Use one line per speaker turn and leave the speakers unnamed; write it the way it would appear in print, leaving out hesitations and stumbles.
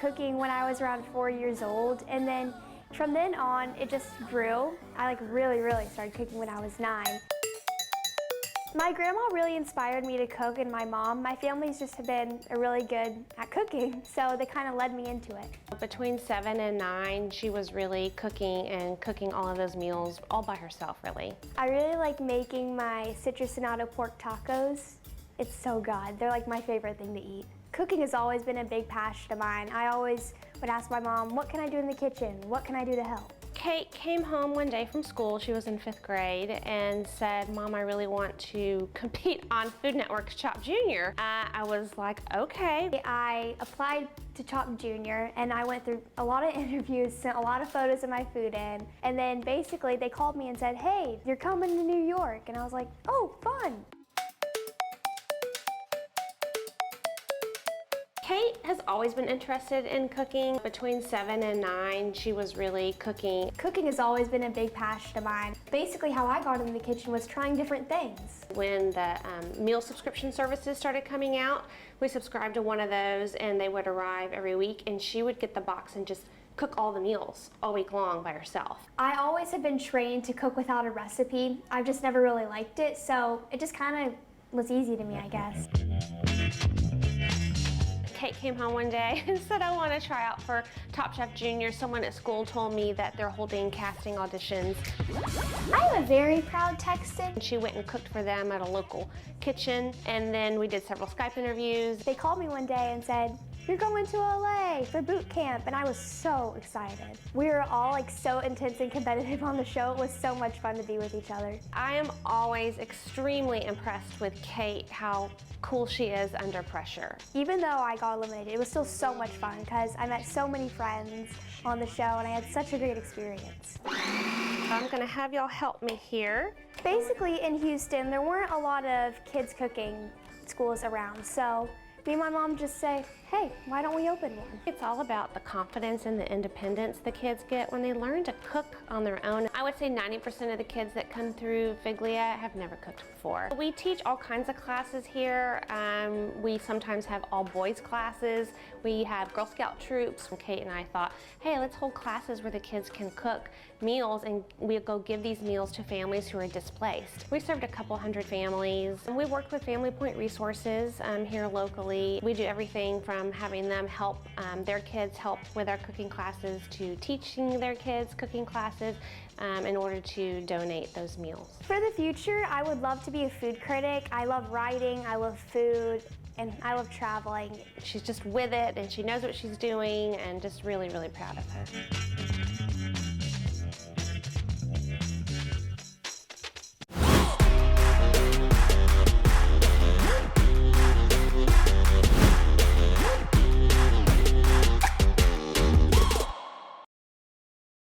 cooking when I was around 4 years old, and then from then on, it just grew. I really started cooking when I was 9. My grandma really inspired me to cook, and my mom. My family's just have been really good at cooking, so they kind of led me into it.
Between 7 and 9, she was really cooking all of those meals all by herself, really.
I really like making my citrusinado pork tacos. It's so good. They're like my favorite thing to eat. Cooking has always been a big passion of mine. I always would ask my mom, what can I do in the kitchen? What can I do to help?
Kate came home one day from school, she was in 5th grade, and said, Mom, I really want to compete on Food Network's Chopped Junior. I was like, okay.
I applied to Chopped Junior, and I went through a lot of interviews, sent a lot of photos of my food in, and then basically they called me and said, hey, you're coming to New York, and I was like, oh, fun.
Kate has always been interested in cooking. Between 7 and 9, she was really cooking.
Cooking has always been a big passion of mine. Basically, how I got into the kitchen was trying different things.
When the meal subscription services started coming out, we subscribed to one of those, and they would arrive every week, and she would get the box and just cook all the meals all week long by herself.
I always have been trained to cook without a recipe. I've just never really liked it, so it just kind of was easy to me, I guess.
Kate came home one day and said, I want to try out for Top Chef Junior. Someone at school told me that they're holding casting auditions.
I'm a very proud Texan.
She went and cooked for them at a local kitchen, and then we did several Skype interviews.
They called me one day and said, you're going to LA for boot camp, and I was so excited. We were all like so intense and competitive on the show. It was so much fun to be with each other.
I am always extremely impressed with Kate, how cool she is under pressure.
Even though I got eliminated, it was still so much fun because I met so many friends on the show and I had such a great experience.
I'm gonna have y'all help me here.
Basically in Houston, there weren't a lot of kids cooking schools around, so me and my mom just say, hey, why don't we open one?
It's all about the confidence and the independence the kids get when they learn to cook on their own. I would say 90% of the kids that come through Figlia have never cooked before. We teach all kinds of classes here. We sometimes have all boys classes. We have Girl Scout troops. Kate and I thought, hey, let's hold classes where the kids can cook meals, and we'll go give these meals to families who are displaced. We served a couple hundred families, and we worked with Family Point Resources here locally. We do everything from having them help their kids help with our cooking classes to teaching their kids cooking classes in order to donate those meals.
For the future, I would love to be a food critic. I love writing, I love food, and I love traveling.
She's just with it, and she knows what she's doing, and just really proud of her.